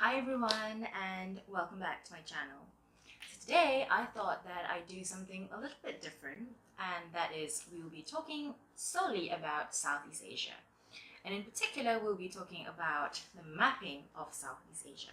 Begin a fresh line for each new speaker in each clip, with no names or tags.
Hi everyone and welcome back to my channel. So today I thought that I'd do something a little bit different, and that is we will be talking solely about Southeast Asia. And in particular we'll be talking about the mapping of Southeast Asia.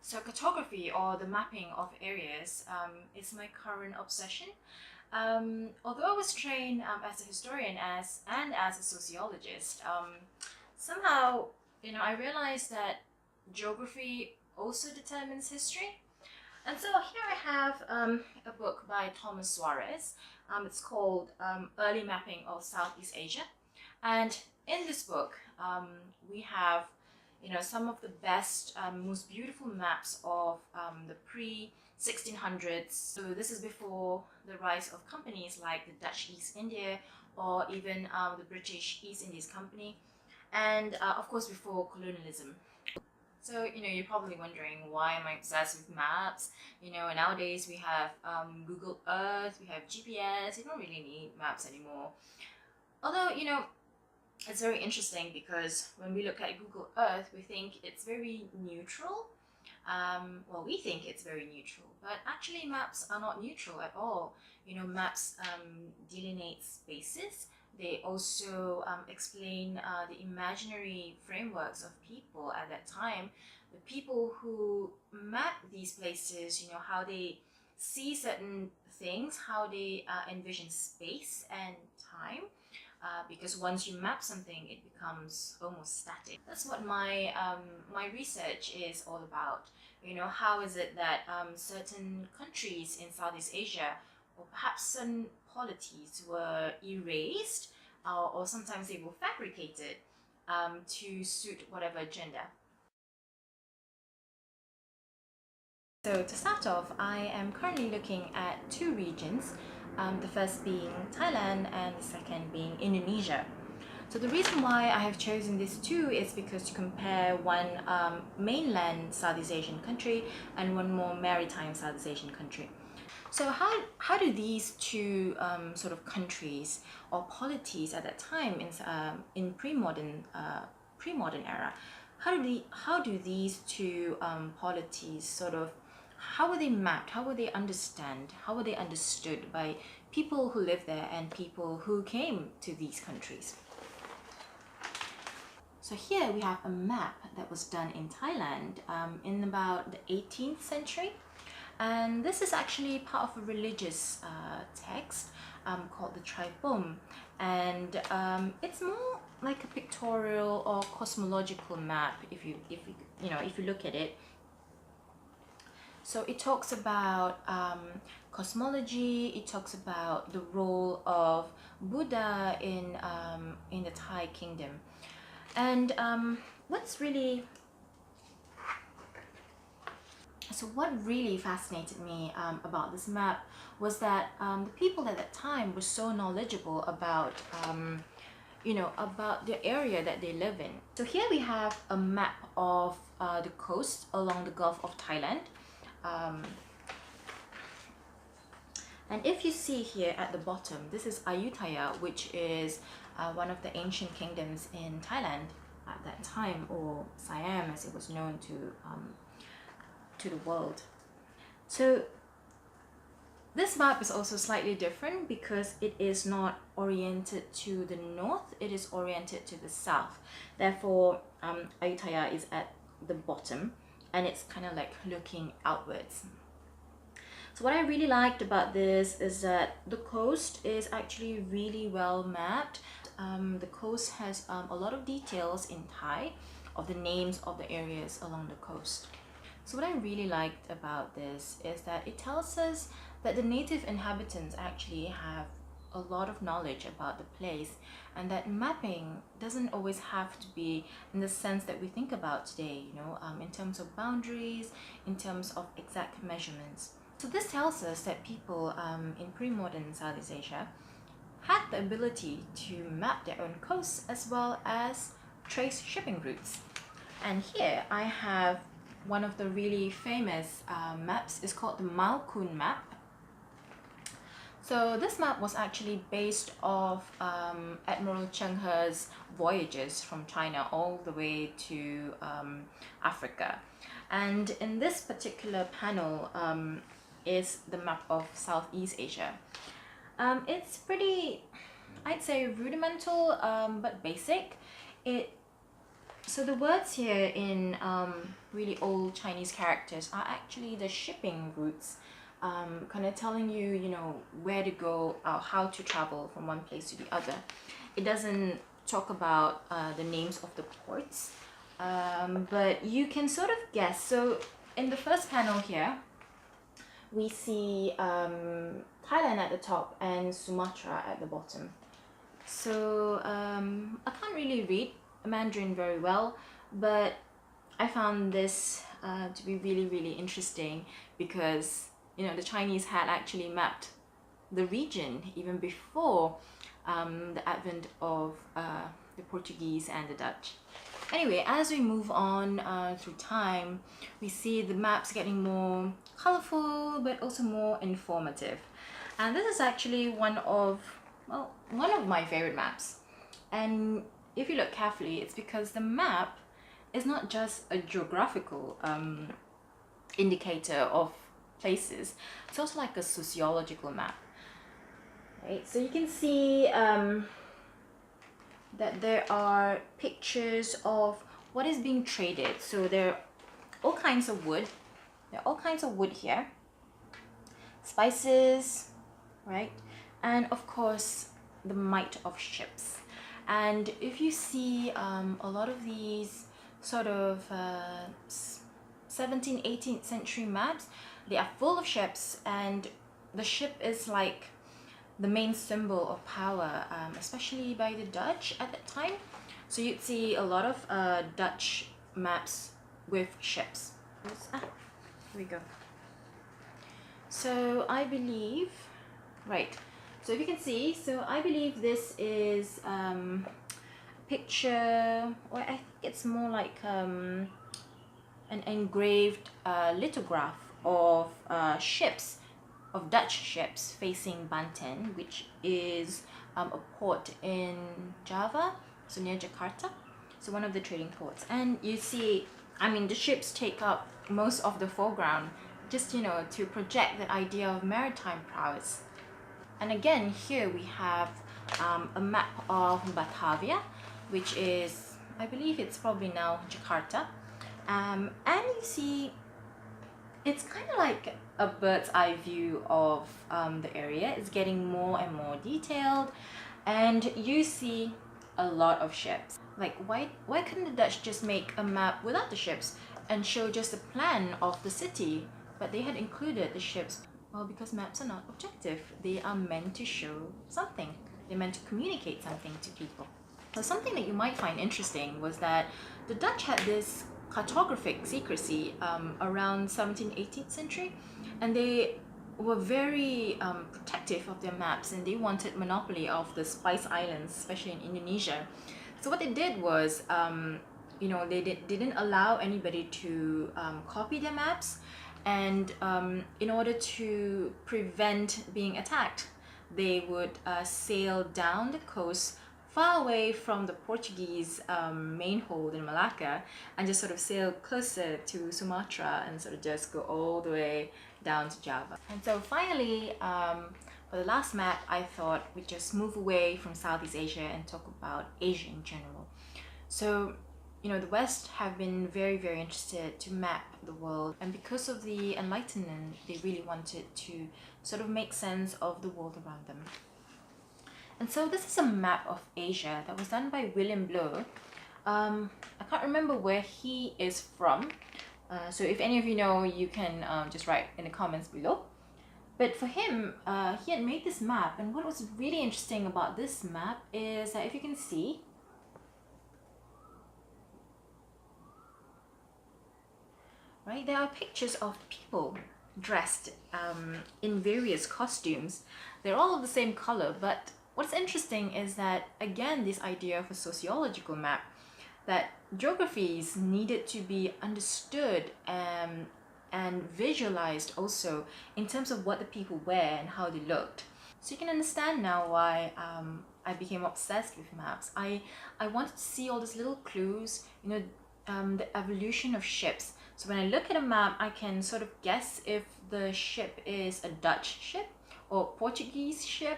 So cartography, or the mapping of areas, is my current obsession. Although I was trained as a historian and as a sociologist, somehow I realized that geography also determines history. And so here I have a book by Thomas Suarez. It's called Early Mapping of Southeast Asia. And in this book, we have some of the best, most beautiful maps of the pre-1600s. So this is before the rise of companies like the Dutch East India or even the British East Indies Company, and of course before colonialism. So, you're probably wondering, why am I obsessed with maps? Nowadays we have Google Earth, we have GPS, you don't really need maps anymore. Although, it's very interesting because when we look at Google Earth, we think it's very neutral. Well, we think it's very neutral, but actually maps are not neutral at all. Maps delineate spaces. They also explain the imaginary frameworks of people at that time. The people who map these places, how they see certain things, how they envision space and time. Because once you map something, it becomes almost static. That's what my research is all about. How is it that certain countries in Southeast Asia, or perhaps certain polities, were erased, or sometimes they were fabricated to suit whatever agenda. So to start off, I am currently looking at two regions, the first being Thailand and the second being Indonesia. So the reason why I have chosen these two is because to compare one mainland Southeast Asian country and one more maritime Southeast Asian country. So how do these two sort of countries or polities at that time in pre-modern era, how do these two polities sort of, how were they mapped, how were they understood by people who lived there and people who came to these countries? So here we have a map that was done in Thailand in about the 18th century. And this is actually part of a religious text called the Tripom, and it's more like a pictorial or cosmological map if you look at it. So it talks about cosmology. It talks about the role of Buddha in the Thai kingdom, and what really fascinated me about this map was that the people at that time were so knowledgeable about about the area that they live in. So here we have a map of the coast along the Gulf of Thailand. And if you see here at the bottom, this is Ayutthaya, which is one of the ancient kingdoms in Thailand at that time, or Siam as it was known to the world. So this map is also slightly different because it is not oriented to the north, it is oriented to the south. Therefore, Ayutthaya is at the bottom and it's kind of like looking outwards. So what I really liked about this is that the coast is actually really well mapped. The coast has a lot of details in Thai of the names of the areas along the coast. So what I really liked about this is that it tells us that the native inhabitants actually have a lot of knowledge about the place, and that mapping doesn't always have to be in the sense that we think about today, in terms of boundaries, in terms of exact measurements. So this tells us that people in pre-modern Southeast Asia had the ability to map their own coasts as well as trace shipping routes. And here I have one of the really famous maps. Is called the Malkin Map. So this map was actually based off Admiral Cheng He's voyages from China all the way to Africa. And in this particular panel is the map of Southeast Asia. It's pretty, I'd say, rudimental, but basic. So the words here in really old Chinese characters are actually the shipping routes, kind of telling you, you know, where to go or how to travel from one place to the other. It doesn't talk about the names of the ports, but you can sort of guess. So in the first panel here, we see Thailand at the top and Sumatra at the bottom. So I can't really read Mandarin very well, but I found this to be really interesting because, you know, the Chinese had actually mapped the region even before the advent of the Portuguese and the Dutch. Anyway, as we move on through time, we see the maps getting more colorful but also more informative. And this is actually one of my favorite maps. And if you look carefully, it's because the map is not just a geographical indicator of places, it's also like a sociological map. Right? So you can see that there are pictures of what is being traded. So there are all kinds of wood. There are all kinds of wood here. Spices, right? And of course, the might of ships. And if you see a lot of these sort of 17th, 18th century maps, they are full of ships, and the ship is like the main symbol of power, especially by the Dutch at that time. So you'd see a lot of Dutch maps with ships. Here we go. So I believe, right, so if you can see, so I believe this is a picture, or I think it's more like an engraved lithograph of ships, of Dutch ships facing Banten, which is a port in Java, so near Jakarta, so one of the trading ports. And you see, I mean, the ships take up most of the foreground, just, you know, to project the idea of maritime prowess. And again, here we have a map of Batavia, which is, I believe it's probably now Jakarta. And you see, it's kind of like a bird's eye view of the area. It's getting more and more detailed, and you see a lot of ships. Like, why couldn't the Dutch just make a map without the ships and show just a plan of the city? But they had included the ships. Well, because maps are not objective. They are meant to show something. They're meant to communicate something to people. So something that you might find interesting was that the Dutch had this cartographic secrecy around 17th, 18th century, and they were very protective of their maps, and they wanted monopoly of the Spice Islands, especially in Indonesia. So what they did was, you know, they didn't allow anybody to copy their maps, and in order to prevent being attacked, they would sail down the coast far away from the Portuguese main hold in Malacca, and just sort of sail closer to Sumatra and sort of just go all the way down to Java. And so finally, for the last map, I thought we'd just move away from Southeast Asia and talk about Asia in general. So, you know, the West have been very interested to map the world, and because of the Enlightenment, they really wanted to sort of make sense of the world around them. And so this is a map of Asia that was done by William Blow. I can't remember where he is from, so if any of you know, you can just write in the comments below. But for him, he had made this map, and what was really interesting about this map is that if you can see, right, there are pictures of people dressed in various costumes. They're all of the same color, but what's interesting is that, again, this idea of a sociological map, that geographies needed to be understood and visualized also in terms of what the people wear and how they looked. So you can understand now why I became obsessed with maps. I wanted to see all these little clues, you know, the evolution of ships. So when I look at a map, I can sort of guess if the ship is a Dutch ship or Portuguese ship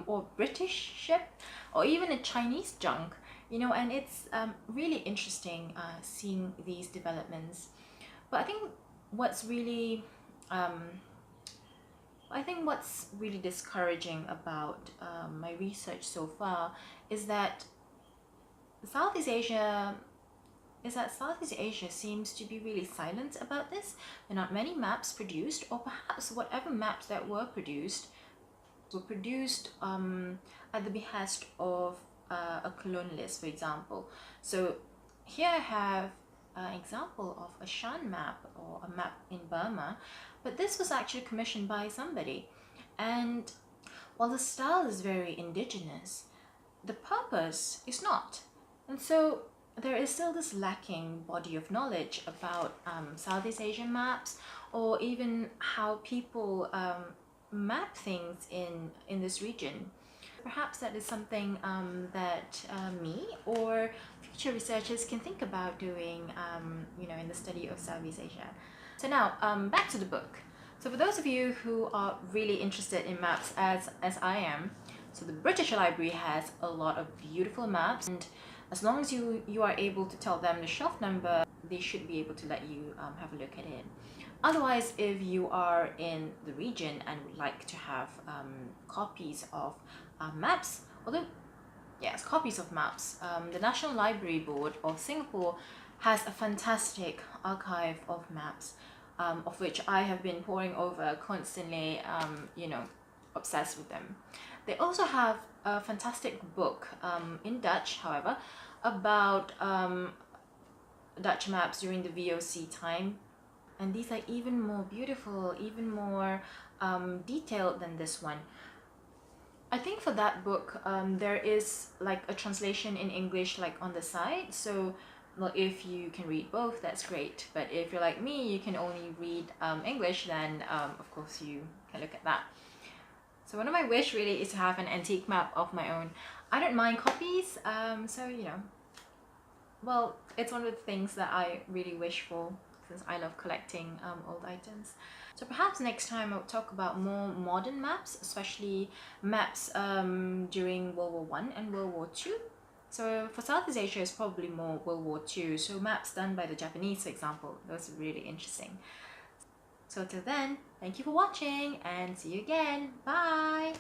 or British ship or even a Chinese junk, you know, and it's really interesting seeing these developments. But what's really um, I think what's really discouraging about my research so far is that Southeast Asia Southeast Asia seems to be really silent about this. There are not many maps produced, or perhaps whatever maps that were produced at the behest of a colonialist, for example. So here I have an example of a Shan map or a map in Burma, but this was actually commissioned by somebody. And while the style is very indigenous, the purpose is not. And so there is still this lacking body of knowledge about Southeast Asian maps, or even how people map things in this region. Perhaps that is something that me or future researchers can think about doing, you know, in the study of Southeast Asia. So now, back to the book. So for those of you who are really interested in maps as I am, so the British Library has a lot of beautiful maps, and as long as you are able to tell them the shelf number, they should be able to let you have a look at it. Otherwise, if you are in the region and would like to have copies of maps, although yes, copies of maps, the National Library Board of Singapore has a fantastic archive of maps, of which I have been poring over constantly, you know, obsessed with them. They also have a fantastic book in Dutch, however, about Dutch maps during the VOC time. And these are even more beautiful, even more detailed than this one. I think for that book, there is like a translation in English like on the side. So well, if you can read both, that's great. But if you're like me, you can only read English, then of course you can look at that. So one of my wish really is to have an antique map of my own. I don't mind copies, so you know, well, it's one of the things that I really wish for, since I love collecting old items. So perhaps next time I'll talk about more modern maps, especially maps during World War I and World War II. So for Southeast Asia, it's probably more World War II. So maps done by the Japanese, for example, those are really interesting. So till then, thank you for watching and see you again. Bye!